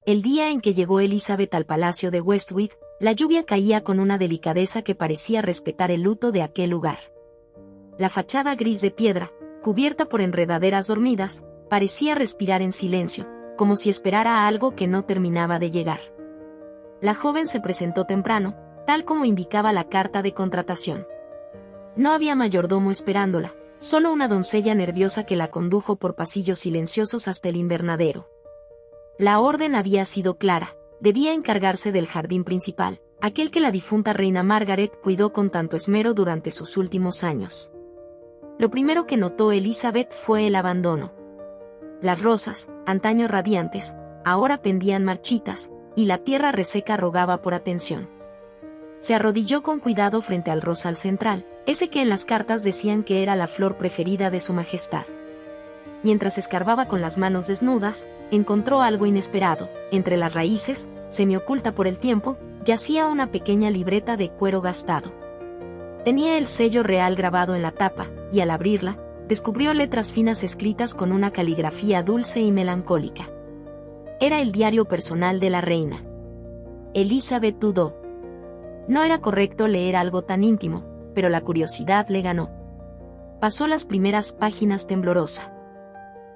El día en que llegó Elizabeth al palacio de Westwith, la lluvia caía con una delicadeza que parecía respetar el luto de aquel lugar. La fachada gris de piedra, cubierta por enredaderas dormidas, parecía respirar en silencio, como si esperara algo que no terminaba de llegar. La joven se presentó temprano, tal como indicaba la carta de contratación. No había mayordomo esperándola, solo una doncella nerviosa que la condujo por pasillos silenciosos hasta el invernadero. La orden había sido clara: debía encargarse del jardín principal, aquel que la difunta reina Margaret cuidó con tanto esmero durante sus últimos años. Lo primero que notó Elizabeth fue el abandono. Las rosas, antaño radiantes, ahora pendían marchitas, y la tierra reseca rogaba por atención. Se arrodilló con cuidado frente al rosal central, ese que en las cartas decían que era la flor preferida de su majestad. Mientras escarbaba con las manos desnudas, encontró algo inesperado. Entre las raíces, semioculta por el tiempo, yacía una pequeña libreta de cuero gastado. Tenía el sello real grabado en la tapa, y al abrirla, descubrió letras finas escritas con una caligrafía dulce y melancólica. Era el diario personal de la reina. Elizabeth dudó. No era correcto leer algo tan íntimo, pero la curiosidad le ganó. Pasó las primeras páginas temblorosa.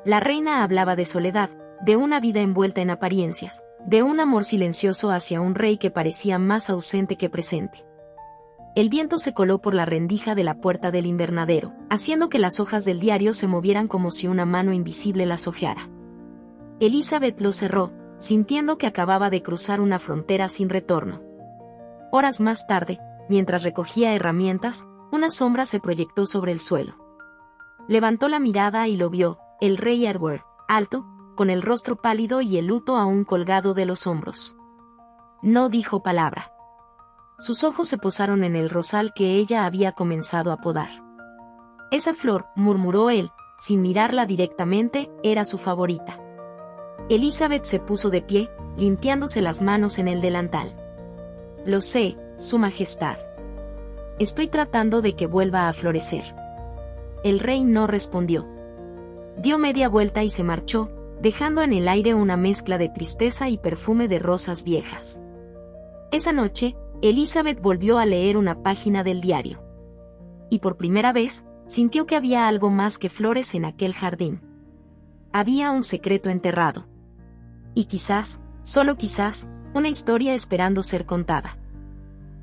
La reina hablaba de soledad, de una vida envuelta en apariencias, de un amor silencioso hacia un rey que parecía más ausente que presente. El viento se coló por la rendija de la puerta del invernadero, haciendo que las hojas del diario se movieran como si una mano invisible las hojeara. Elizabeth lo cerró, sintiendo que acababa de cruzar una frontera sin retorno. Horas más tarde, mientras recogía herramientas, una sombra se proyectó sobre el suelo. Levantó la mirada y lo vio: el rey Edward, alto, con el rostro pálido y el luto aún colgado de los hombros. No dijo palabra. Sus ojos se posaron en el rosal que ella había comenzado a podar. Esa flor, murmuró él, sin mirarla directamente, era su favorita. Elizabeth se puso de pie, limpiándose las manos en el delantal. Lo sé, Su Majestad. Estoy tratando de que vuelva a florecer. El rey no respondió. Dio media vuelta y se marchó, dejando en el aire una mezcla de tristeza y perfume de rosas viejas. Esa noche, Elizabeth volvió a leer una página del diario. Y por primera vez, sintió que había algo más que flores en aquel jardín. Había un secreto enterrado. Y quizás, solo quizás, una historia esperando ser contada.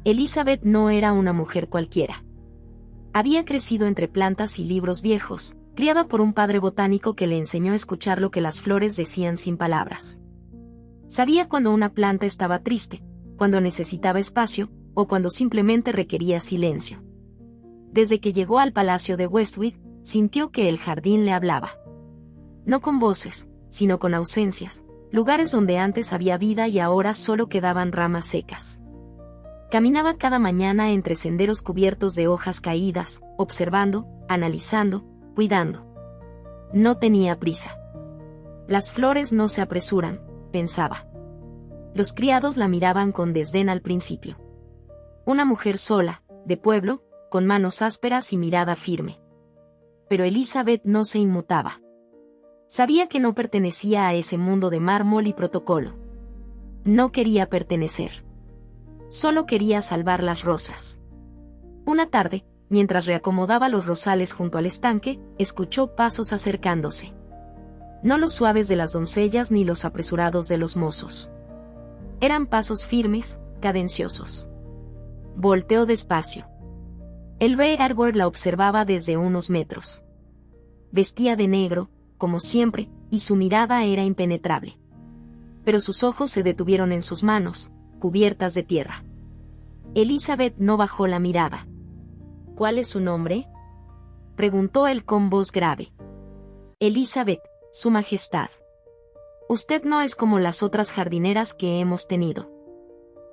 Elizabeth no era una mujer cualquiera. Había crecido entre plantas y libros viejos, criada por un padre botánico que le enseñó a escuchar lo que las flores decían sin palabras. Sabía cuando una planta estaba triste, cuando necesitaba espacio, o cuando simplemente requería silencio. Desde que llegó al palacio de Westwith, sintió que el jardín le hablaba. No con voces, sino con ausencias, lugares donde antes había vida y ahora solo quedaban ramas secas. Caminaba cada mañana entre senderos cubiertos de hojas caídas, observando, analizando, cuidando. No tenía prisa. Las flores no se apresuran, pensaba. Los criados la miraban con desdén al principio. Una mujer sola, de pueblo, con manos ásperas y mirada firme. Pero Elizabeth no se inmutaba. Sabía que no pertenecía a ese mundo de mármol y protocolo. No quería pertenecer. Solo quería salvar las rosas. Una tarde, mientras reacomodaba los rosales junto al estanque, escuchó pasos acercándose. No los suaves de las doncellas ni los apresurados de los mozos. Eran pasos firmes, cadenciosos. Volteó despacio. El rey Edward la observaba desde unos metros. Vestía de negro, como siempre, y su mirada era impenetrable. Pero sus ojos se detuvieron en sus manos, cubiertas de tierra. Elizabeth no bajó la mirada. ¿Cuál es su nombre?, preguntó él con voz grave. Elizabeth, Su Majestad. Usted no es como las otras jardineras que hemos tenido.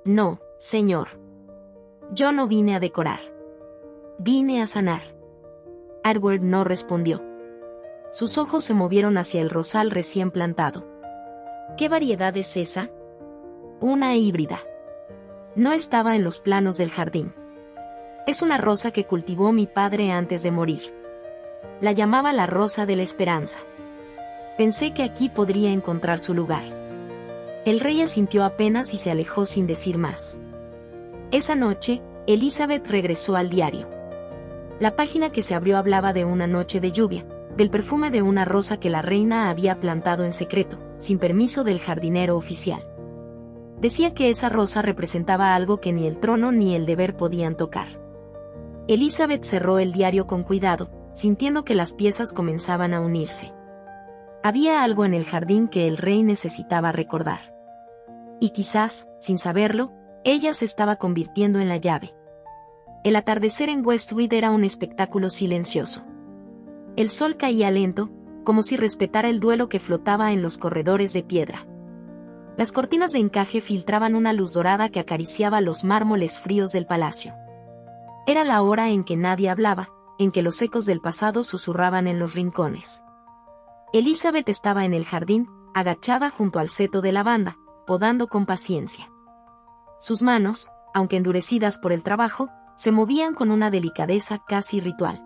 No, señor. Yo no vine a decorar. Vine a sanar. Edward no respondió. Sus ojos se movieron hacia el rosal recién plantado. ¿Qué variedad es esa? Una híbrida. No estaba en los planos del jardín. Es una rosa que cultivó mi padre antes de morir. La llamaba la rosa de la esperanza. Pensé que aquí podría encontrar su lugar. El rey asintió apenas y se alejó sin decir más. Esa noche, Elizabeth regresó al diario. La página que se abrió hablaba de una noche de lluvia, del perfume de una rosa que la reina había plantado en secreto, sin permiso del jardinero oficial. Decía que esa rosa representaba algo que ni el trono ni el deber podían tocar. Elizabeth cerró el diario con cuidado, sintiendo que las piezas comenzaban a unirse. Había algo en el jardín que el rey necesitaba recordar. Y quizás, sin saberlo, ella se estaba convirtiendo en la llave. El atardecer en Westwood era un espectáculo silencioso. El sol caía lento, como si respetara el duelo que flotaba en los corredores de piedra. Las cortinas de encaje filtraban una luz dorada que acariciaba los mármoles fríos del palacio. Era la hora en que nadie hablaba, en que los ecos del pasado susurraban en los rincones. Elizabeth estaba en el jardín, agachada junto al seto de lavanda, podando con paciencia. Sus manos, aunque endurecidas por el trabajo, se movían con una delicadeza casi ritual.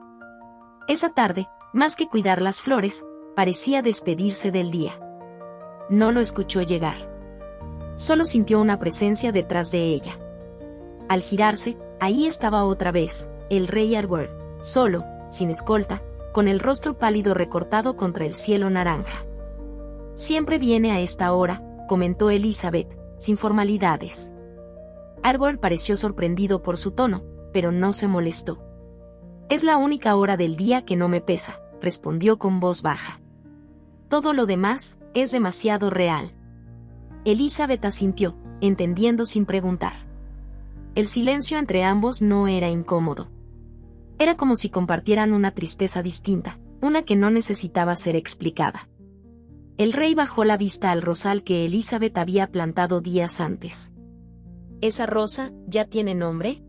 Esa tarde, más que cuidar las flores, parecía despedirse del día. No lo escuchó llegar. Solo sintió una presencia detrás de ella. Al girarse, ahí estaba otra vez, el rey Arthur, solo, sin escolta, con el rostro pálido recortado contra el cielo naranja. Siempre viene a esta hora, comentó Elizabeth, sin formalidades. Arthur pareció sorprendido por su tono, pero no se molestó. Es la única hora del día que no me pesa, respondió con voz baja. Todo lo demás es demasiado real. Elizabeth asintió, entendiendo sin preguntar. El silencio entre ambos no era incómodo. Era como si compartieran una tristeza distinta, una que no necesitaba ser explicada. El rey bajó la vista al rosal que Elizabeth había plantado días antes. ¿Esa rosa ya tiene nombre?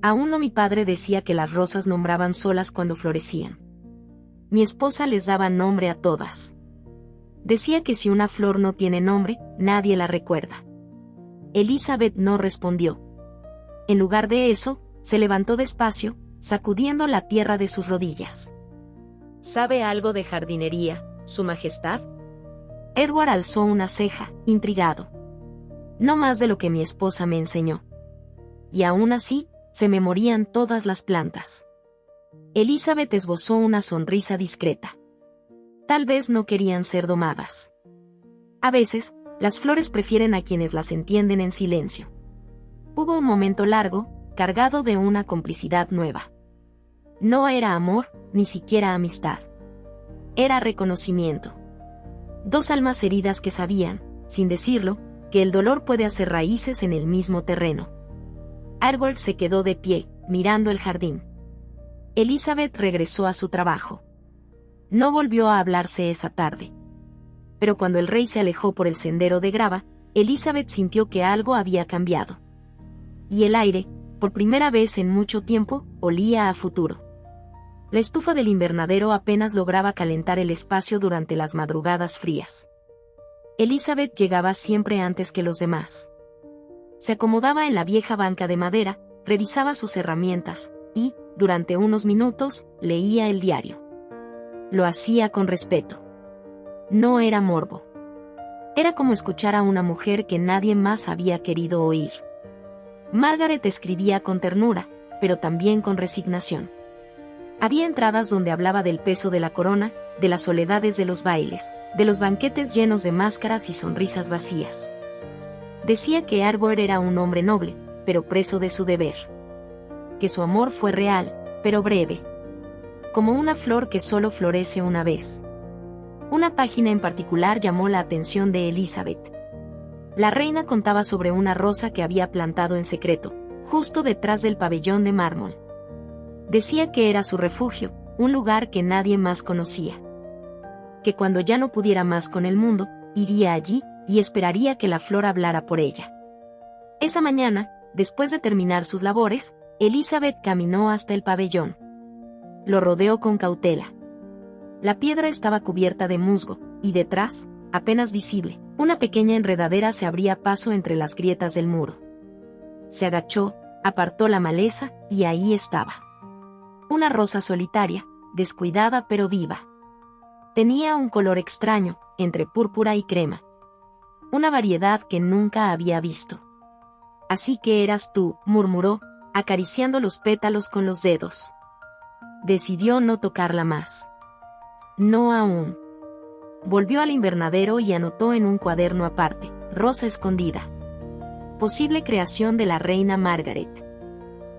Aún no. Mi padre decía que las rosas nombraban solas cuando florecían. Mi esposa les daba nombre a todas. Decía que si una flor no tiene nombre, nadie la recuerda. Elizabeth no respondió. En lugar de eso, se levantó despacio, sacudiendo la tierra de sus rodillas. ¿Sabe algo de jardinería, Su Majestad? Edward alzó una ceja, intrigado. No más de lo que mi esposa me enseñó. Y aún así, se me morían todas las plantas. Elizabeth esbozó una sonrisa discreta. Tal vez no querían ser domadas. A veces, las flores prefieren a quienes las entienden en silencio. Hubo un momento largo, cargado de una complicidad nueva. No era amor, ni siquiera amistad. Era reconocimiento. Dos almas heridas que sabían, sin decirlo, que el dolor puede hacer raíces en el mismo terreno. Arthur se quedó de pie, mirando el jardín. Elizabeth regresó a su trabajo. No volvió a hablarse esa tarde. Pero cuando el rey se alejó por el sendero de grava, Elizabeth sintió que algo había cambiado. Y el aire, por primera vez en mucho tiempo, olía a futuro. La estufa del invernadero apenas lograba calentar el espacio durante las madrugadas frías. Elizabeth llegaba siempre antes que los demás. Se acomodaba en la vieja banca de madera, revisaba sus herramientas, y, durante unos minutos, leía el diario. Lo hacía con respeto. No era morbo. Era como escuchar a una mujer que nadie más había querido oír. Margaret escribía con ternura, pero también con resignación. Había entradas donde hablaba del peso de la corona, de las soledades de los bailes, de los banquetes llenos de máscaras y sonrisas vacías. Decía que Arthur era un hombre noble, pero preso de su deber. Que su amor fue real, pero breve. Como una flor que solo florece una vez. Una página en particular llamó la atención de Elizabeth. La reina contaba sobre una rosa que había plantado en secreto, justo detrás del pabellón de mármol. Decía que era su refugio, un lugar que nadie más conocía. Que cuando ya no pudiera más con el mundo, iría allí, y esperaría que la flor hablara por ella. Esa mañana, después de terminar sus labores, Elizabeth caminó hasta el pabellón. Lo rodeó con cautela. La piedra estaba cubierta de musgo, y detrás, apenas visible, una pequeña enredadera se abría paso entre las grietas del muro. Se agachó, apartó la maleza, y ahí estaba. Una rosa solitaria, descuidada pero viva. Tenía un color extraño, entre púrpura y crema. una variedad que nunca había visto. Así que eras tú, murmuró, acariciando los pétalos con los dedos. Decidió no tocarla más. No aún. Volvió al invernadero y anotó en un cuaderno aparte, rosa escondida. Posible creación de la reina Margaret.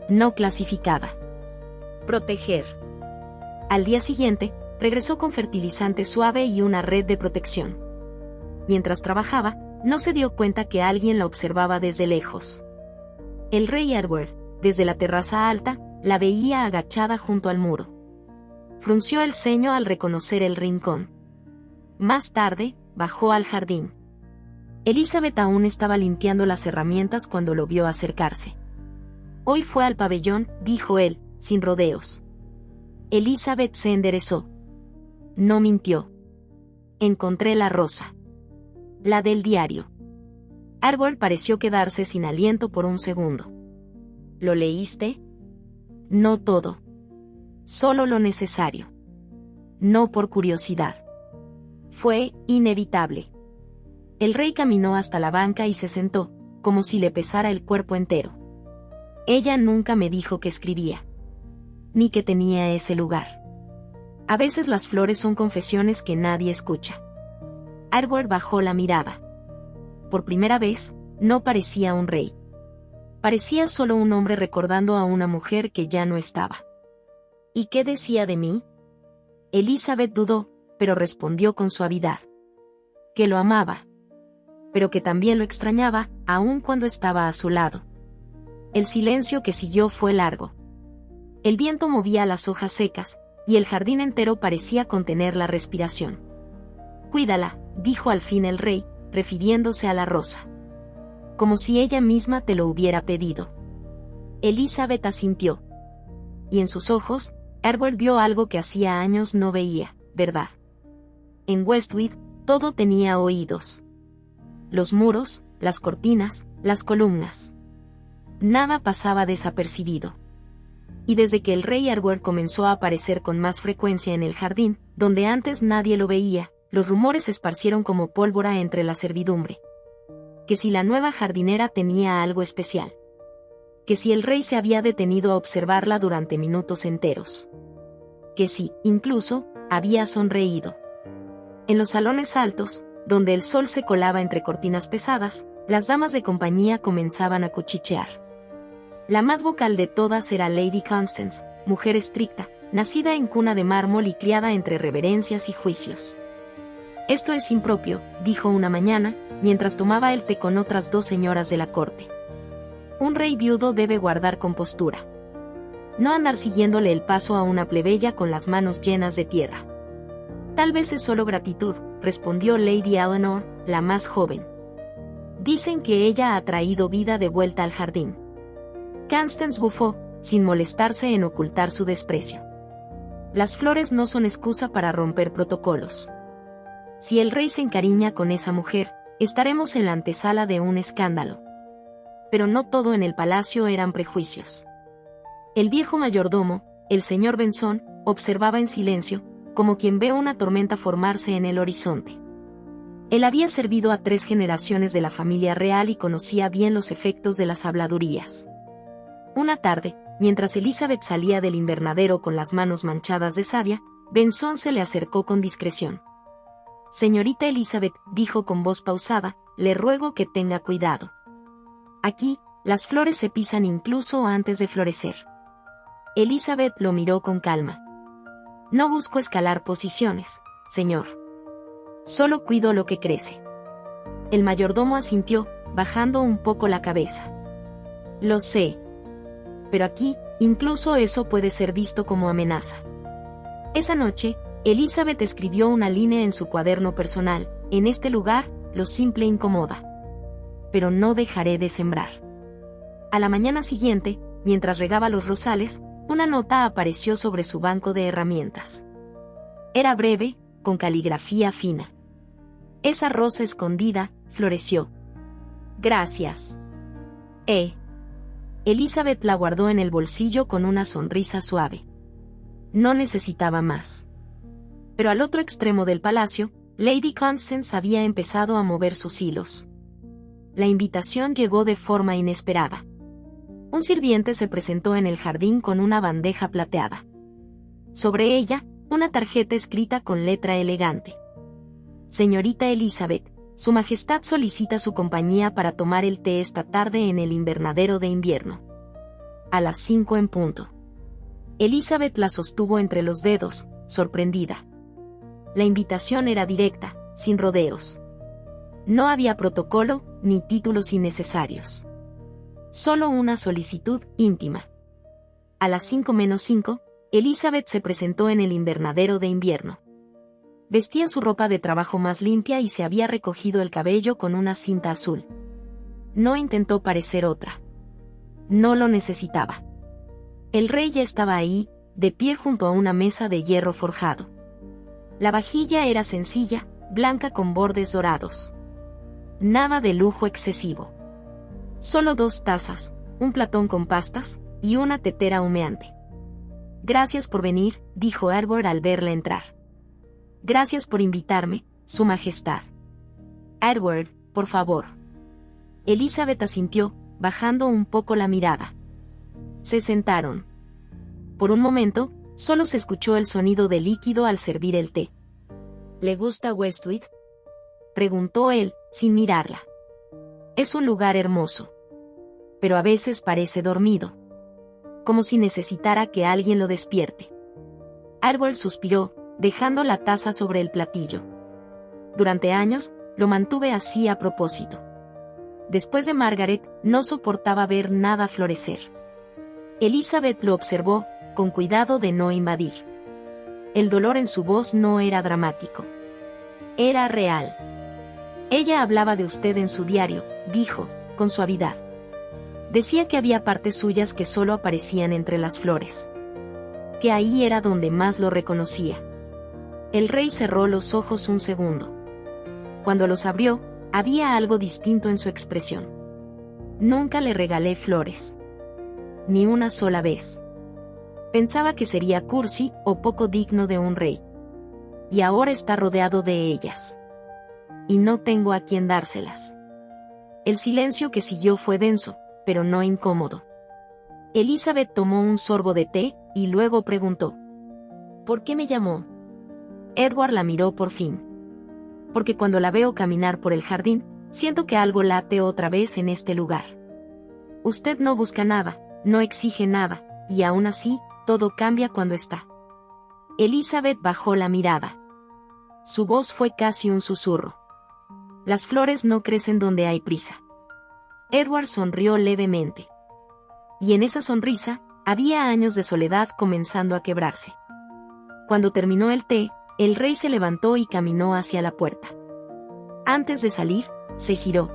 No clasificada. Proteger. Al día siguiente, regresó con fertilizante suave y una red de protección. Mientras trabajaba, no se dio cuenta que alguien la observaba desde lejos. El rey Edward, desde la terraza alta, la veía agachada junto al muro. Frunció el ceño al reconocer el rincón. Más tarde, bajó al jardín. Elizabeth aún estaba limpiando las herramientas cuando lo vio acercarse. Hoy fue al pabellón, dijo él, sin rodeos. Elizabeth se enderezó. No mintió. Encontré la rosa. La del diario. Edward pareció quedarse sin aliento por un segundo. ¿Lo leíste? No todo. Solo lo necesario. No por curiosidad. Fue inevitable. El rey caminó hasta la banca y se sentó, como si le pesara el cuerpo entero. Ella nunca me dijo que escribía. Ni que tenía ese lugar. A veces las flores son confesiones que nadie escucha. Edward bajó la mirada. Por primera vez, no parecía un rey. Parecía solo un hombre recordando a una mujer que ya no estaba. ¿Y qué decía de mí? Elizabeth dudó, pero respondió con suavidad. Que lo amaba. Pero que también lo extrañaba, aun cuando estaba a su lado. El silencio que siguió fue largo. El viento movía las hojas secas, y el jardín entero parecía contener la respiración. Cuídala, dijo al fin el rey, refiriéndose a la rosa. Como si ella misma te lo hubiera pedido. Elizabeth asintió. Y en sus ojos, Edward vio algo que hacía años no veía, ¿verdad? En Westwood, todo tenía oídos. Los muros, las cortinas, las columnas. Nada pasaba desapercibido. Y desde que el rey Edward comenzó a aparecer con más frecuencia en el jardín, donde antes nadie lo veía, los rumores se esparcieron como pólvora entre la servidumbre. Que si la nueva jardinera tenía algo especial. Que si el rey se había detenido a observarla durante minutos enteros. Que si, incluso, había sonreído. En los salones altos, donde el sol se colaba entre cortinas pesadas, las damas de compañía comenzaban a cuchichear. La más vocal de todas era Lady Constance, mujer estricta, nacida en cuna de mármol y criada entre reverencias y juicios. Esto es impropio, dijo una mañana, mientras tomaba el té con otras dos señoras de la corte. Un rey viudo debe guardar compostura. No andar siguiéndole el paso a una plebeya con las manos llenas de tierra. Tal vez es solo gratitud, respondió Lady Eleanor, la más joven. Dicen que ella ha traído vida de vuelta al jardín. Constance bufó, sin molestarse en ocultar su desprecio. Las flores no son excusa para romper protocolos. Si el rey se encariña con esa mujer, estaremos en la antesala de un escándalo. Pero no todo en el palacio eran prejuicios. El viejo mayordomo, el señor Benson, observaba en silencio, como quien ve una tormenta formarse en el horizonte. Él había servido a 3 generaciones de la familia real y conocía bien los efectos de las habladurías. Una tarde, mientras Elizabeth salía del invernadero con las manos manchadas de savia, Benson se le acercó con discreción. Señorita Elizabeth, dijo con voz pausada, le ruego que tenga cuidado. Aquí, las flores se pisan incluso antes de florecer. Elizabeth lo miró con calma. No busco escalar posiciones, señor. Solo cuido lo que crece. El mayordomo asintió, bajando un poco la cabeza. Lo sé. Pero aquí, incluso eso puede ser visto como amenaza. Esa noche, Elizabeth escribió una línea en su cuaderno personal: en este lugar, lo simple incomoda. Pero no dejaré de sembrar. A la mañana siguiente, mientras regaba los rosales, una nota apareció sobre su banco de herramientas. Era breve, con caligrafía fina. Esa rosa escondida, floreció. Gracias. Elizabeth la guardó en el bolsillo con una sonrisa suave. No necesitaba más. Pero al otro extremo del palacio, Lady Constance había empezado a mover sus hilos. La invitación llegó de forma inesperada. Un sirviente se presentó en el jardín con una bandeja plateada. Sobre ella, una tarjeta escrita con letra elegante. Señorita Elizabeth, Su Majestad solicita su compañía para tomar el té esta tarde en el invernadero de invierno. A las 5 en punto. Elizabeth la sostuvo entre los dedos, sorprendida. La invitación era directa, sin rodeos. No había protocolo, ni títulos innecesarios. Solo una solicitud íntima. A las 5:05, Elizabeth se presentó en el invernadero de invierno. Vestía su ropa de trabajo más limpia y se había recogido el cabello con una cinta azul. No intentó parecer otra. No lo necesitaba. El rey ya estaba ahí, de pie junto a una mesa de hierro forjado. La vajilla era sencilla, blanca con bordes dorados. Nada de lujo excesivo. Solo 2 tazas, un platón con pastas, y una tetera humeante. Gracias por venir, dijo Edward al verla entrar. Gracias por invitarme, Su Majestad. Edward, por favor. Elizabeth asintió, bajando un poco la mirada. Se sentaron. Por un momento, solo se escuchó el sonido de líquido al servir el té. ¿Le gusta Westwith?, preguntó él, sin mirarla. Es un lugar hermoso. Pero a veces parece dormido. Como si necesitara que alguien lo despierte. Edward suspiró, dejando la taza sobre el platillo. Durante años, lo mantuve así a propósito. Después de Margaret, no soportaba ver nada florecer. Elizabeth lo observó, con cuidado de no invadir. El dolor en su voz no era dramático. Era real. Ella hablaba de usted en su diario, dijo, con suavidad. Decía que había partes suyas que solo aparecían entre las flores. Que ahí era donde más lo reconocía. El rey cerró los ojos un segundo. Cuando los abrió, había algo distinto en su expresión. Nunca le regalé flores. Ni una sola vez. Pensaba que sería cursi o poco digno de un rey. Y ahora está rodeado de ellas. Y no tengo a quien dárselas. El silencio que siguió fue denso, pero no incómodo. Elizabeth tomó un sorbo de té, y luego preguntó. ¿Por qué me llamó? Edward la miró por fin. Porque cuando la veo caminar por el jardín, siento que algo late otra vez en este lugar. Usted no busca nada, no exige nada, y aún así, todo cambia cuando está. Elizabeth bajó la mirada. Su voz fue casi un susurro. Las flores no crecen donde hay prisa. Edward sonrió levemente. Y en esa sonrisa, había años de soledad comenzando a quebrarse. Cuando terminó el té, el rey se levantó y caminó hacia la puerta. Antes de salir, se giró.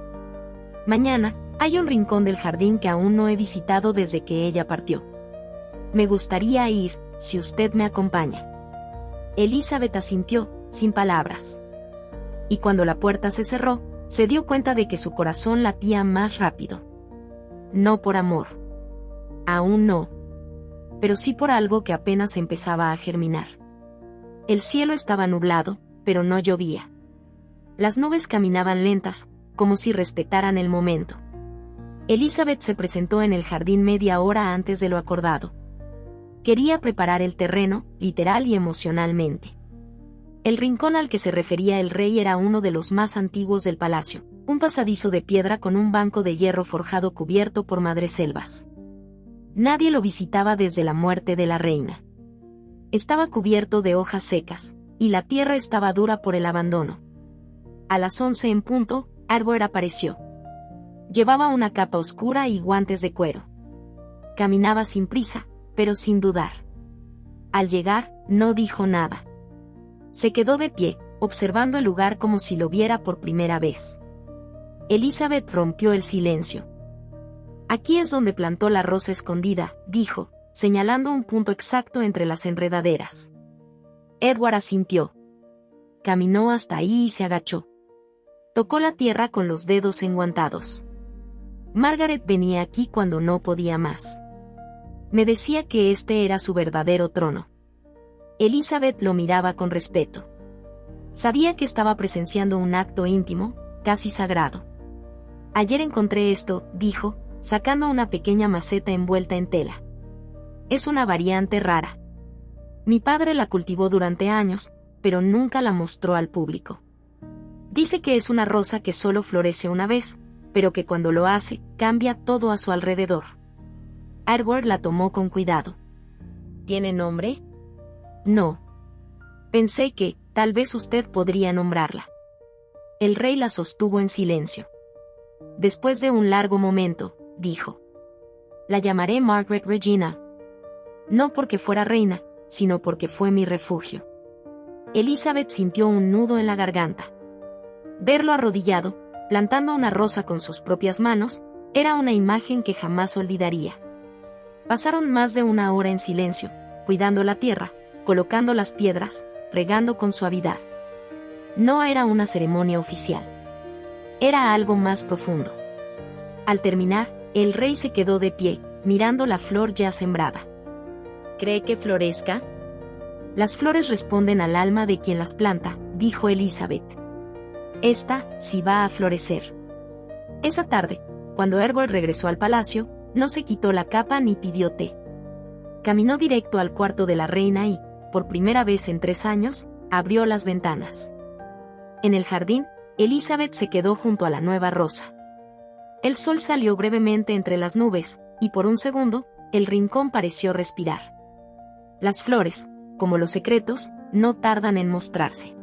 Mañana, hay un rincón del jardín que aún no he visitado desde que ella partió. Me gustaría ir, si usted me acompaña. Elizabeth asintió, sin palabras. Y cuando la puerta se cerró, se dio cuenta de que su corazón latía más rápido. No por amor. Aún no. Pero sí por algo que apenas empezaba a germinar. El cielo estaba nublado, pero no llovía. Las nubes caminaban lentas, como si respetaran el momento. Elizabeth se presentó en el jardín media hora antes de lo acordado. Quería preparar el terreno, literal y emocionalmente. El rincón al que se refería el rey era uno de los más antiguos del palacio, un pasadizo de piedra con un banco de hierro forjado cubierto por madreselvas. Nadie lo visitaba desde la muerte de la reina. Estaba cubierto de hojas secas, y la tierra estaba dura por el abandono. A las 11 en punto, Edward apareció. Llevaba una capa oscura y guantes de cuero. Caminaba sin prisa, pero sin dudar. Al llegar, no dijo nada. Se quedó de pie, observando el lugar como si lo viera por primera vez. Elizabeth rompió el silencio. Aquí es donde plantó la rosa escondida, dijo, señalando un punto exacto entre las enredaderas. Edward asintió. Caminó hasta ahí y se agachó. Tocó la tierra con los dedos enguantados. Margaret venía aquí cuando no podía más. Me decía que este era su verdadero trono. Elizabeth lo miraba con respeto. Sabía que estaba presenciando un acto íntimo, casi sagrado. Ayer encontré esto, dijo, sacando una pequeña maceta envuelta en tela. Es una variante rara. Mi padre la cultivó durante años, pero nunca la mostró al público. Dice que es una rosa que solo florece una vez, pero que cuando lo hace, cambia todo a su alrededor. Edward la tomó con cuidado. ¿Tiene nombre? No. Pensé que, tal vez usted podría nombrarla. El rey la sostuvo en silencio. Después de un largo momento, dijo: la llamaré Margaret Regina. No porque fuera reina, sino porque fue mi refugio. Elizabeth sintió un nudo en la garganta. Verlo arrodillado, plantando una rosa con sus propias manos, era una imagen que jamás olvidaría. Pasaron más de una hora en silencio, cuidando la tierra, colocando las piedras, regando con suavidad. No era una ceremonia oficial. Era algo más profundo. Al terminar, el rey se quedó de pie, mirando la flor ya sembrada. ¿Cree que florezca? Las flores responden al alma de quien las planta, dijo Elizabeth. Esta sí va a florecer. Esa tarde, cuando Edward regresó al palacio, no se quitó la capa ni pidió té. Caminó directo al cuarto de la reina y, por primera vez en 3 años, abrió las ventanas. En el jardín, Elizabeth se quedó junto a la nueva rosa. El sol salió brevemente entre las nubes, y por un segundo, el rincón pareció respirar. Las flores, como los secretos, no tardan en mostrarse.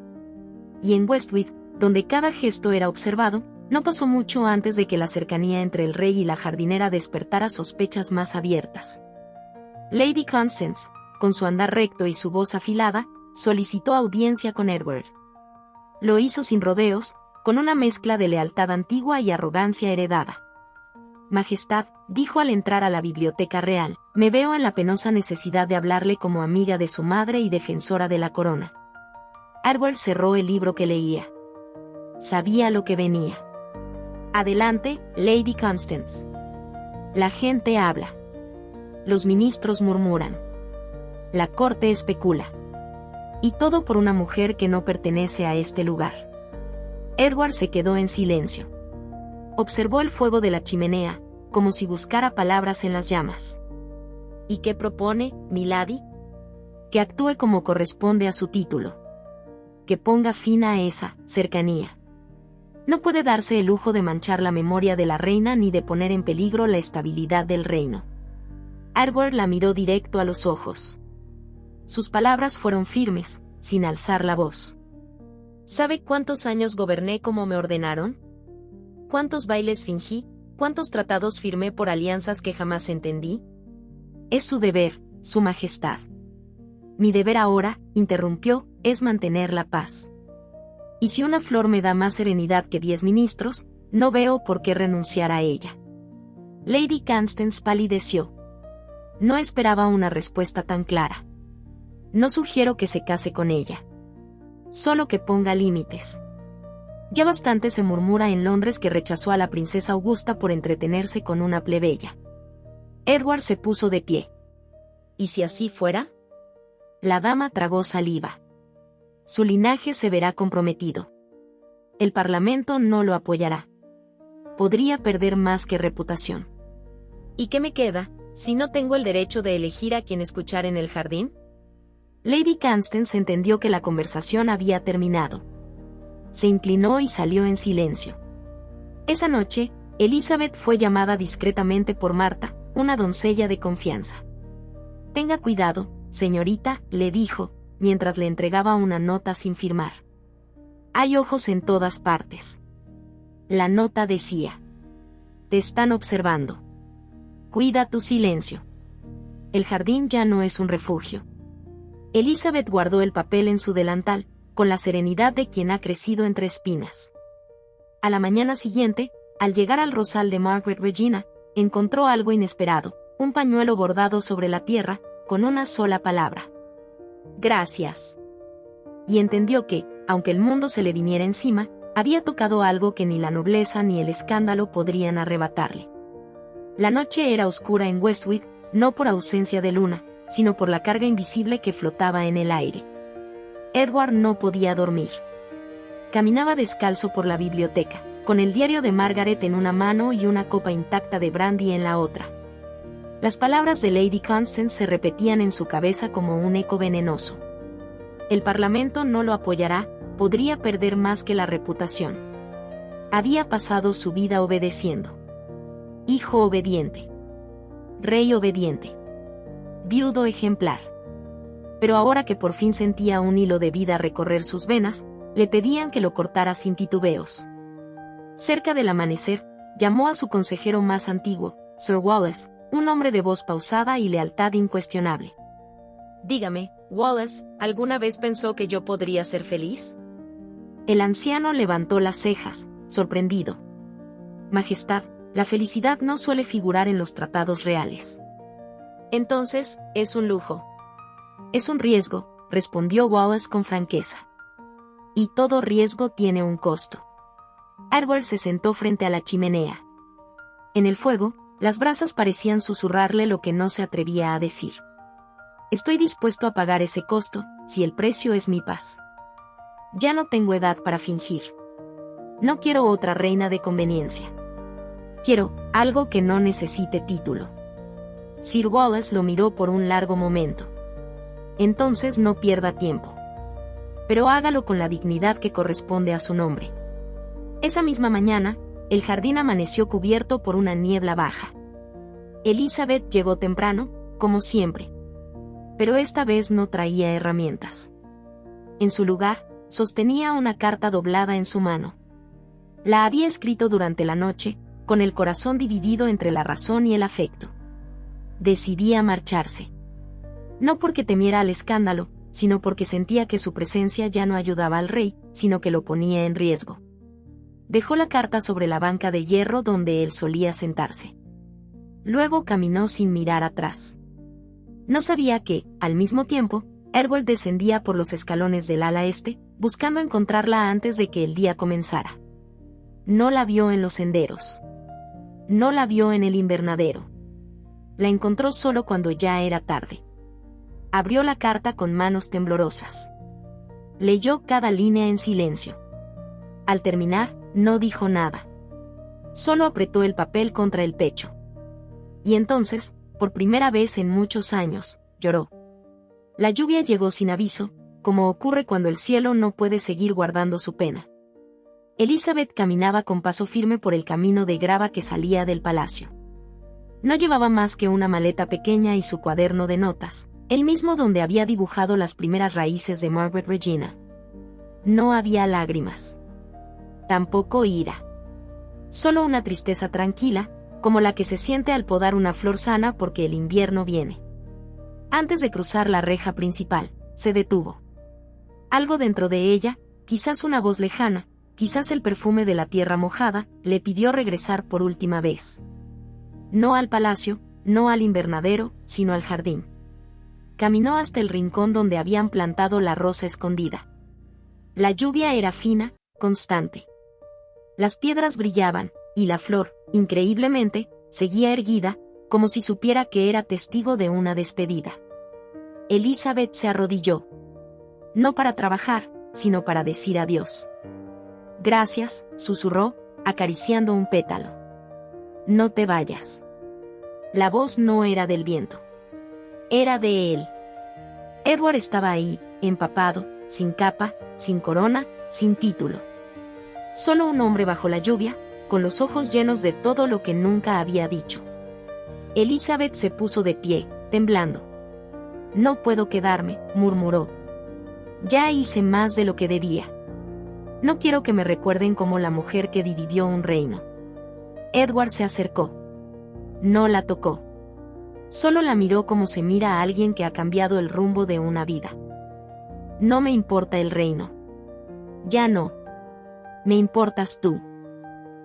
Y en Westwith, donde cada gesto era observado, no pasó mucho antes de que la cercanía entre el rey y la jardinera despertara sospechas más abiertas. Lady Constance, con su andar recto y su voz afilada, solicitó audiencia con Edward. Lo hizo sin rodeos, con una mezcla de lealtad antigua y arrogancia heredada. Majestad, dijo al entrar a la biblioteca real, me veo en la penosa necesidad de hablarle como amiga de su madre y defensora de la corona. Edward cerró el libro que leía. Sabía lo que venía. Adelante, Lady Constance. La gente habla. Los ministros murmuran. La corte especula. Y todo por una mujer que no pertenece a este lugar. Edward se quedó en silencio. Observó el fuego de la chimenea, como si buscara palabras en las llamas. ¿Y qué propone, milady? Que actúe como corresponde a su título. Que ponga fin a esa cercanía. No puede darse el lujo de manchar la memoria de la reina ni de poner en peligro la estabilidad del reino. Edward la miró directo a los ojos. Sus palabras fueron firmes, sin alzar la voz. ¿Sabe cuántos años goberné como me ordenaron? ¿Cuántos bailes fingí? ¿Cuántos tratados firmé por alianzas que jamás entendí? Es su deber, su majestad. Mi deber ahora, interrumpió, es mantener la paz. Y si una flor me da más serenidad que 10 ministros, no veo por qué renunciar a ella. Lady Constance palideció. No esperaba una respuesta tan clara. No sugiero que se case con ella. Solo que ponga límites. Ya bastante se murmura en Londres que rechazó a la princesa Augusta por entretenerse con una plebeya. Edward se puso de pie. ¿Y si así fuera? La dama tragó saliva. Su linaje se verá comprometido. El Parlamento no lo apoyará. Podría perder más que reputación. ¿Y qué me queda, si no tengo el derecho de elegir a quien escuchar en el jardín? Lady Constance entendió que la conversación había terminado. Se inclinó y salió en silencio. Esa noche, Elizabeth fue llamada discretamente por Marta, una doncella de confianza. Tenga cuidado, señorita, le dijo, mientras le entregaba una nota sin firmar. Hay ojos en todas partes. La nota decía: te están observando. Cuida tu silencio. El jardín ya no es un refugio. Elizabeth guardó el papel en su delantal, con la serenidad de quien ha crecido entre espinas. A la mañana siguiente, al llegar al rosal de Margaret Regina, encontró algo inesperado, un pañuelo bordado sobre la tierra, con una sola palabra. Gracias. Y entendió que, aunque el mundo se le viniera encima, había tocado algo que ni la nobleza ni el escándalo podrían arrebatarle. La noche era oscura en Westwith, no por ausencia de luna, sino por la carga invisible que flotaba en el aire. Edward no podía dormir. Caminaba descalzo por la biblioteca, con el diario de Margaret en una mano y una copa intacta de brandy en la otra. Las palabras de Lady Constance se repetían en su cabeza como un eco venenoso. El Parlamento no lo apoyará, podría perder más que la reputación. Había pasado su vida obedeciendo. Hijo obediente. Rey obediente. Viudo ejemplar. Pero ahora que por fin sentía un hilo de vida recorrer sus venas, le pedían que lo cortara sin titubeos. Cerca del amanecer, llamó a su consejero más antiguo, Sir Wallace, un hombre de voz pausada y lealtad incuestionable. Dígame, Wallace, ¿alguna vez pensó que yo podría ser feliz? El anciano levantó las cejas, sorprendido. Majestad, la felicidad no suele figurar en los tratados reales. Entonces, es un lujo. Es un riesgo, respondió Wallace con franqueza. Y todo riesgo tiene un costo. Edward se sentó frente a la chimenea. En el fuego, las brasas parecían susurrarle lo que no se atrevía a decir. Estoy dispuesto a pagar ese costo, si el precio es mi paz. Ya no tengo edad para fingir. No quiero otra reina de conveniencia. Quiero algo que no necesite título. Sir Wallace lo miró por un largo momento. Entonces no pierda tiempo. Pero hágalo con la dignidad que corresponde a su nombre. Esa misma mañana, el jardín amaneció cubierto por una niebla baja. Elizabeth llegó temprano, como siempre. Pero esta vez no traía herramientas. En su lugar, sostenía una carta doblada en su mano. La había escrito durante la noche, con el corazón dividido entre la razón y el afecto. Decidía marcharse. No porque temiera al escándalo, sino porque sentía que su presencia ya no ayudaba al rey, sino que lo ponía en riesgo. Dejó la carta sobre la banca de hierro donde él solía sentarse. Luego caminó sin mirar atrás. No sabía que, al mismo tiempo, Edward descendía por los escalones del ala este, buscando encontrarla antes de que el día comenzara. No la vio en los senderos. No la vio en el invernadero. La encontró solo cuando ya era tarde. Abrió la carta con manos temblorosas. Leyó cada línea en silencio. Al terminar, no dijo nada. Solo apretó el papel contra el pecho. Y entonces, por primera vez en muchos años, lloró. La lluvia llegó sin aviso, como ocurre cuando el cielo no puede seguir guardando su pena. Elizabeth caminaba con paso firme por el camino de grava que salía del palacio. No llevaba más que una maleta pequeña y su cuaderno de notas, el mismo donde había dibujado las primeras raíces de Margaret Regina. No había lágrimas. Tampoco ira. Solo una tristeza tranquila, como la que se siente al podar una flor sana porque el invierno viene. Antes de cruzar la reja principal, se detuvo. Algo dentro de ella, quizás una voz lejana, quizás el perfume de la tierra mojada, le pidió regresar por última vez. No al palacio, no al invernadero, sino al jardín. Caminó hasta el rincón donde habían plantado la rosa escondida. La lluvia era fina, constante. Las piedras brillaban, y la flor, increíblemente, seguía erguida, como si supiera que era testigo de una despedida. Elizabeth se arrodilló. No para trabajar, sino para decir adiós. Gracias, susurró, acariciando un pétalo. No te vayas. La voz no era del viento. Era de él. Edward estaba ahí, empapado, sin capa, sin corona, sin título. Solo un hombre bajo la lluvia, con los ojos llenos de todo lo que nunca había dicho. Elizabeth se puso de pie, temblando. No puedo quedarme, murmuró. Ya hice más de lo que debía. No quiero que me recuerden como la mujer que dividió un reino. Edward se acercó. No la tocó. Solo la miró como se mira a alguien que ha cambiado el rumbo de una vida. No me importa el reino. Ya no. Me importas tú.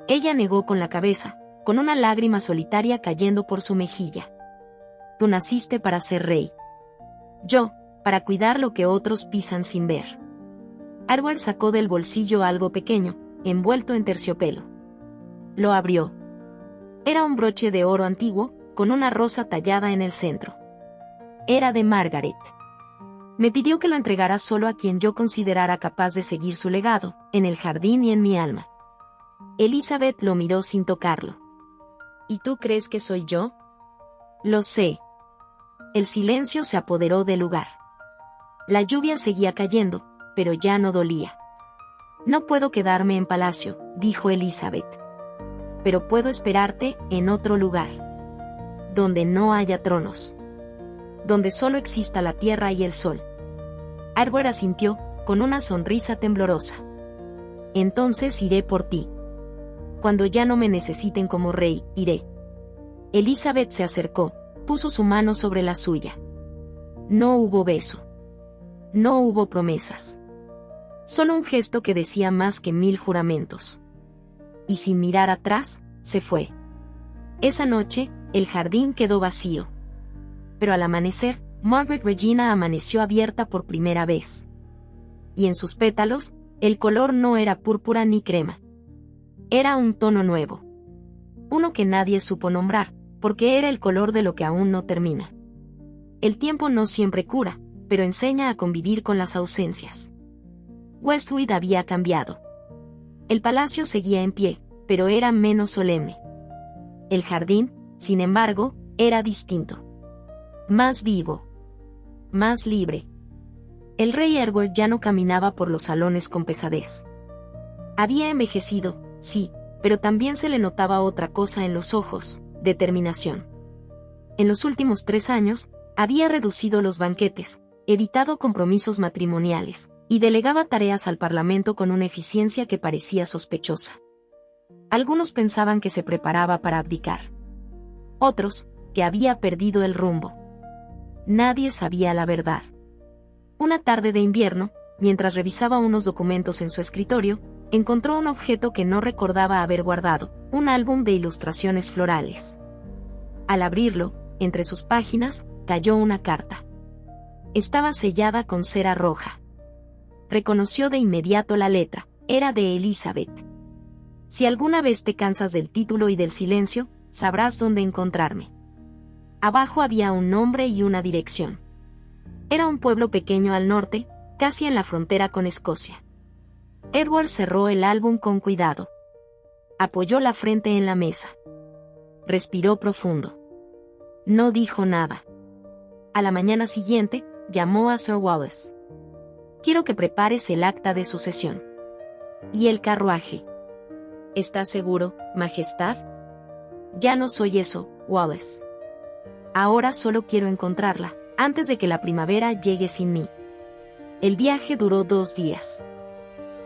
Ella negó con la cabeza, con una lágrima solitaria cayendo por su mejilla. Tú naciste para ser rey. Yo, para cuidar lo que otros pisan sin ver. Edward sacó del bolsillo algo pequeño, envuelto en terciopelo. Lo abrió. Era un broche de oro antiguo, con una rosa tallada en el centro. Era de Margaret. Me pidió que lo entregara solo a quien yo considerara capaz de seguir su legado, en el jardín y en mi alma. Elizabeth lo miró sin tocarlo. ¿Y tú crees que soy yo? Lo sé. El silencio se apoderó del lugar. La lluvia seguía cayendo, pero ya no dolía. No puedo quedarme en palacio, dijo Elizabeth. Pero puedo esperarte en otro lugar. Donde no haya tronos. Donde solo exista la tierra y el sol. Arwen asintió, con una sonrisa temblorosa. Entonces iré por ti. Cuando ya no me necesiten como rey, iré. Elizabeth se acercó, puso su mano sobre la suya. No hubo beso. No hubo promesas. Solo un gesto que decía más que 1000 juramentos. Y sin mirar atrás, se fue. Esa noche, el jardín quedó vacío. Pero al amanecer, Margaret Regina amaneció abierta por primera vez. Y en sus pétalos, el color no era púrpura ni crema. Era un tono nuevo. Uno que nadie supo nombrar, porque era el color de lo que aún no termina. El tiempo no siempre cura, pero enseña a convivir con las ausencias. Westwood había cambiado. El palacio seguía en pie, pero era menos solemne. El jardín, sin embargo, era distinto. Más vivo. Más libre. El rey Edward ya no caminaba por los salones con pesadez. Había envejecido, sí, pero también se le notaba otra cosa en los ojos: determinación. En los últimos 3 años, había reducido los banquetes, evitado compromisos matrimoniales, y delegaba tareas al Parlamento con una eficiencia que parecía sospechosa. Algunos pensaban que se preparaba para abdicar. Otros, que había perdido el rumbo. Nadie sabía la verdad. Una tarde de invierno, mientras revisaba unos documentos en su escritorio, encontró un objeto que no recordaba haber guardado: un álbum de ilustraciones florales. Al abrirlo, entre sus páginas, cayó una carta. Estaba sellada con cera roja. Reconoció de inmediato la letra: era de Elizabeth. Si alguna vez te cansas del título y del silencio, sabrás dónde encontrarme. Abajo había un nombre y una dirección. Era un pueblo pequeño al norte, casi en la frontera con Escocia. Edward cerró el álbum con cuidado. Apoyó la frente en la mesa. Respiró profundo. No dijo nada. A la mañana siguiente, llamó a Sir Wallace. Quiero que prepares el acta de sucesión. ¿Y el carruaje? ¿Estás seguro, Majestad? Ya no soy eso, Wallace. Ahora solo quiero encontrarla, antes de que la primavera llegue sin mí. El viaje duró 2 días.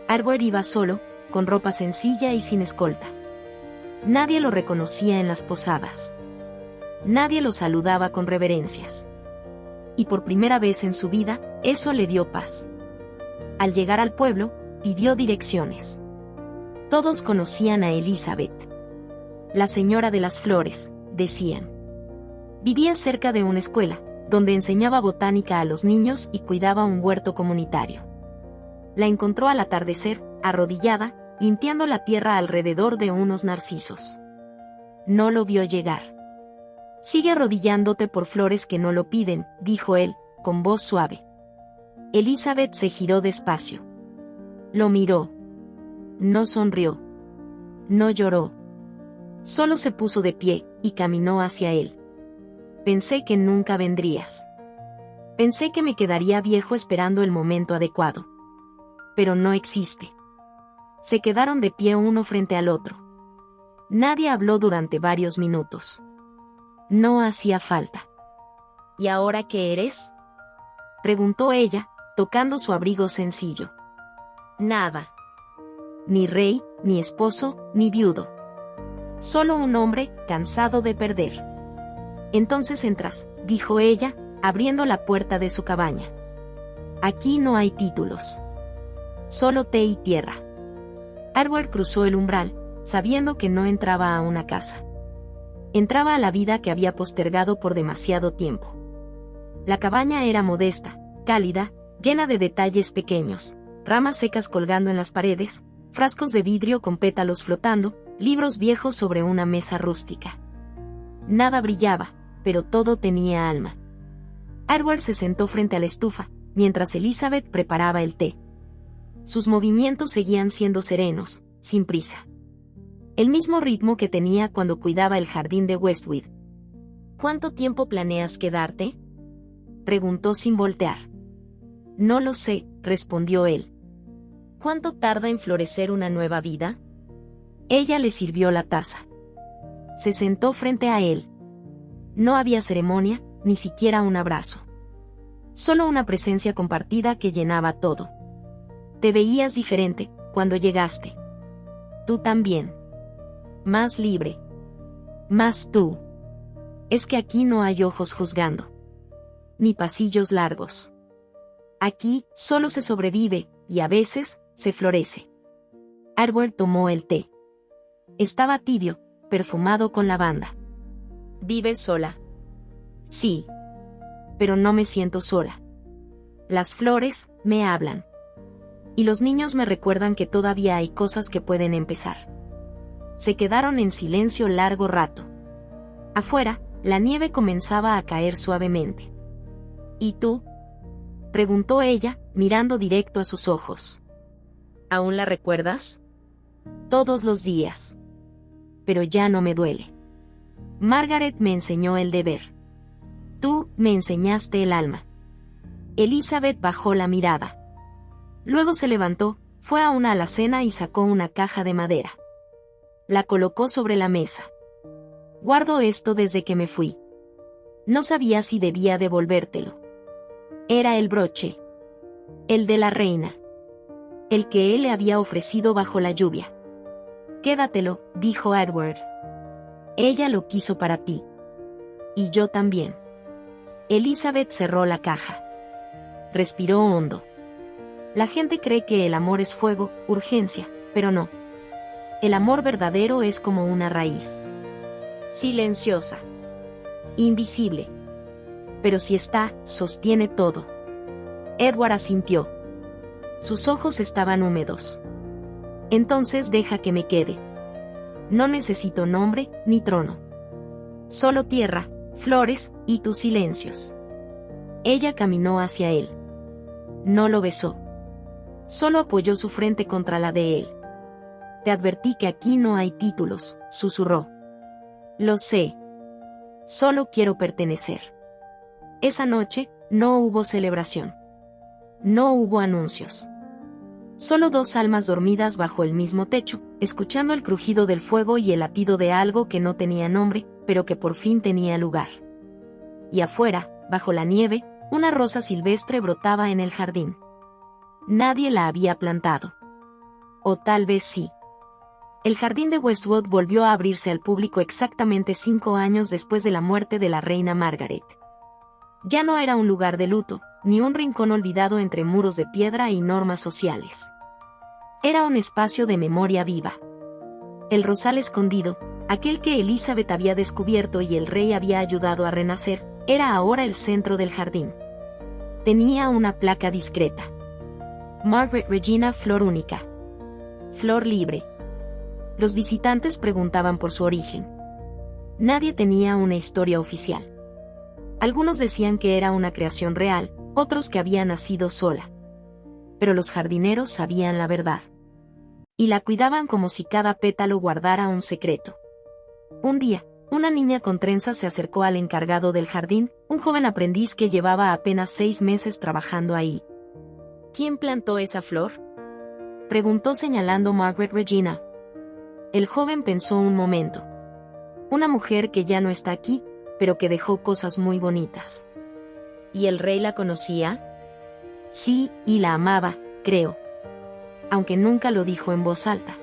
Edward iba solo, con ropa sencilla y sin escolta. Nadie lo reconocía en las posadas. Nadie lo saludaba con reverencias. Y por primera vez en su vida, eso le dio paz. Al llegar al pueblo, pidió direcciones. Todos conocían a Elizabeth. La señora de las flores, decían. Vivía cerca de una escuela, donde enseñaba botánica a los niños y cuidaba un huerto comunitario. La encontró al atardecer, arrodillada, limpiando la tierra alrededor de unos narcisos. No lo vio llegar. Sigue arrodillándote por flores que no lo piden, dijo él, con voz suave. Elizabeth se giró despacio. Lo miró. No sonrió. No lloró. Solo se puso de pie, y caminó hacia él. Pensé que nunca vendrías. Pensé que me quedaría viejo esperando el momento adecuado. Pero no existe. Se quedaron de pie uno frente al otro. Nadie habló durante varios minutos. No hacía falta. ¿Y ahora qué eres? Preguntó ella, tocando su abrigo sencillo. Nada. Ni rey, ni esposo, ni viudo. Solo un hombre, cansado de perder. Entonces entras, dijo ella, abriendo la puerta de su cabaña. Aquí no hay títulos. Solo té y tierra. Edward cruzó el umbral, sabiendo que no entraba a una casa. Entraba a la vida que había postergado por demasiado tiempo. La cabaña era modesta, cálida, llena de detalles pequeños, ramas secas colgando en las paredes, frascos de vidrio con pétalos flotando, libros viejos sobre una mesa rústica. Nada brillaba, pero todo tenía alma. Edward se sentó frente a la estufa, mientras Elizabeth preparaba el té. Sus movimientos seguían siendo serenos, sin prisa. El mismo ritmo que tenía cuando cuidaba el jardín de Westwood. ¿Cuánto tiempo planeas quedarte? Preguntó sin voltear. No lo sé, respondió él. ¿Cuánto tarda en florecer una nueva vida? Ella le sirvió la taza. Se sentó frente a él. No había ceremonia, ni siquiera un abrazo. Solo una presencia compartida que llenaba todo. Te veías diferente cuando llegaste. Tú también. Más libre. Más tú. Es que aquí no hay ojos juzgando. Ni pasillos largos. Aquí solo se sobrevive, y a veces se florece. Edward tomó el té. Estaba tibio, perfumado con lavanda. ¿Vives sola? Sí. Pero no me siento sola. Las flores me hablan. Y los niños me recuerdan que todavía hay cosas que pueden empezar. Se quedaron en silencio largo rato. Afuera, la nieve comenzaba a caer suavemente. ¿Y tú? Preguntó ella, mirando directo a sus ojos. ¿Aún la recuerdas? Todos los días. Pero ya no me duele. Margaret me enseñó el deber. Tú me enseñaste el alma. Elizabeth bajó la mirada. Luego se levantó, fue a una alacena y sacó una caja de madera. La colocó sobre la mesa. Guardo esto desde que me fui. No sabía si debía devolvértelo. Era el broche. El de la reina. El que él le había ofrecido bajo la lluvia. Quédatelo, dijo Edward. Ella lo quiso para ti. Y yo también. Elizabeth cerró la caja. Respiró hondo. La gente cree que el amor es fuego, urgencia, pero no. El amor verdadero es como una raíz. Silenciosa. Invisible. Pero si está, sostiene todo. Edward asintió. Sus ojos estaban húmedos. Entonces deja que me quede. No necesito nombre, ni trono. Solo tierra, flores, y tus silencios. Ella caminó hacia él. No lo besó. Solo apoyó su frente contra la de él. Te advertí que aquí no hay títulos, susurró. Lo sé. Solo quiero pertenecer. Esa noche, no hubo celebración. No hubo anuncios. Solo dos almas dormidas bajo el mismo techo, escuchando el crujido del fuego y el latido de algo que no tenía nombre, pero que por fin tenía lugar. Y afuera, bajo la nieve, una rosa silvestre brotaba en el jardín. Nadie la había plantado. O tal vez sí. El jardín de Westwood volvió a abrirse al público exactamente 5 años después de la muerte de la reina Margaret. Ya no era un lugar de luto, ni un rincón olvidado entre muros de piedra y normas sociales. Era un espacio de memoria viva. El rosal escondido, aquel que Elizabeth había descubierto y el rey había ayudado a renacer, era ahora el centro del jardín. Tenía una placa discreta. Margaret Regina, flor única. Flor libre. Los visitantes preguntaban por su origen. Nadie tenía una historia oficial. Algunos decían que era una creación real, otros que había nacido sola. Pero los jardineros sabían la verdad. Y la cuidaban como si cada pétalo guardara un secreto. Un día, una niña con trenzas se acercó al encargado del jardín, un joven aprendiz que llevaba apenas 6 meses trabajando ahí. ¿Quién plantó esa flor? Preguntó señalando Margaret Regina. El joven pensó un momento. Una mujer que ya no está aquí, pero que dejó cosas muy bonitas. ¿Y el rey la conocía? Sí, y la amaba, creo. Aunque nunca lo dijo en voz alta.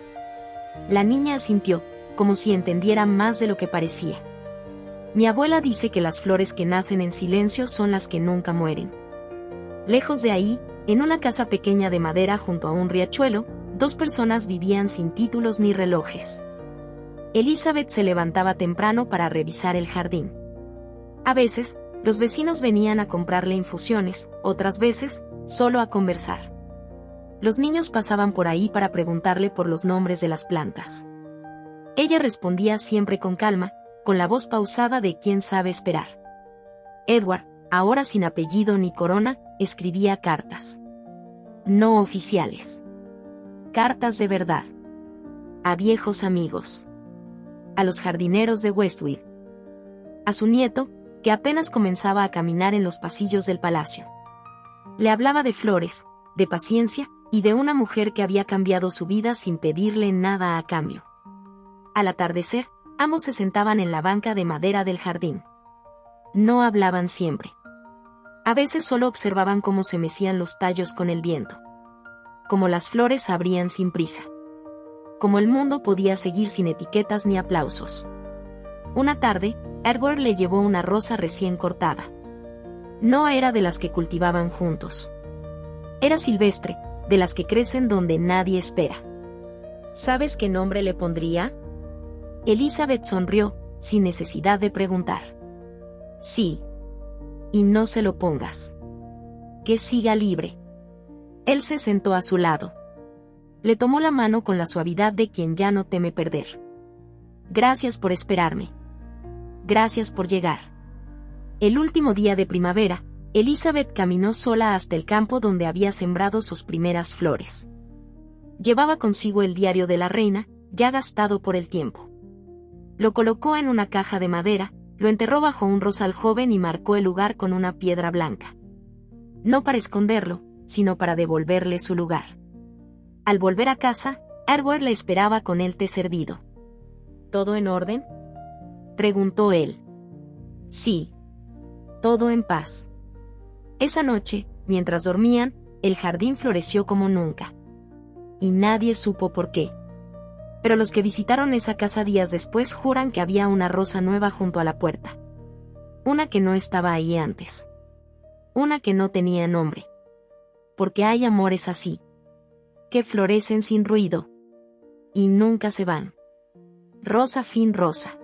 La niña asintió, como si entendiera más de lo que parecía. Mi abuela dice que las flores que nacen en silencio son las que nunca mueren. Lejos de ahí, en una casa pequeña de madera junto a un riachuelo, 2 personas vivían sin títulos ni relojes. Elizabeth se levantaba temprano para revisar el jardín. A veces, los vecinos venían a comprarle infusiones, otras veces, solo a conversar. Los niños pasaban por ahí para preguntarle por los nombres de las plantas. Ella respondía siempre con calma, con la voz pausada de quien sabe esperar. Edward, ahora sin apellido ni corona, escribía cartas. No oficiales. Cartas de verdad. A viejos amigos. A los jardineros de Westwood. A su nieto, que apenas comenzaba a caminar en los pasillos del palacio. Le hablaba de flores, de paciencia, y de una mujer que había cambiado su vida sin pedirle nada a cambio. Al atardecer, ambos se sentaban en la banca de madera del jardín. No hablaban siempre. A veces solo observaban cómo se mecían los tallos con el viento. Cómo las flores abrían sin prisa. Cómo el mundo podía seguir sin etiquetas ni aplausos. Una tarde, Edward le llevó una rosa recién cortada. No era de las que cultivaban juntos. Era silvestre, de las que crecen donde nadie espera. ¿Sabes qué nombre le pondría? Elizabeth sonrió, sin necesidad de preguntar. Sí. Y no se lo pongas. Que siga libre. Él se sentó a su lado. Le tomó la mano con la suavidad de quien ya no teme perder. Gracias por esperarme. Gracias por llegar. El último día de primavera, Elizabeth caminó sola hasta el campo donde había sembrado sus primeras flores. Llevaba consigo el diario de la reina, ya gastado por el tiempo. Lo colocó en una caja de madera, lo enterró bajo un rosal joven y marcó el lugar con una piedra blanca. No para esconderlo, sino para devolverle su lugar. Al volver a casa, Edward le esperaba con el té servido. ¿Todo en orden?, preguntó él. Sí. Todo en paz. Esa noche, mientras dormían, el jardín floreció como nunca. Y nadie supo por qué. Pero los que visitaron esa casa días después juran que había una rosa nueva junto a la puerta. Una que no estaba ahí antes. Una que no tenía nombre. Porque hay amores así. Que florecen sin ruido. Y nunca se van. Rosa fin rosa.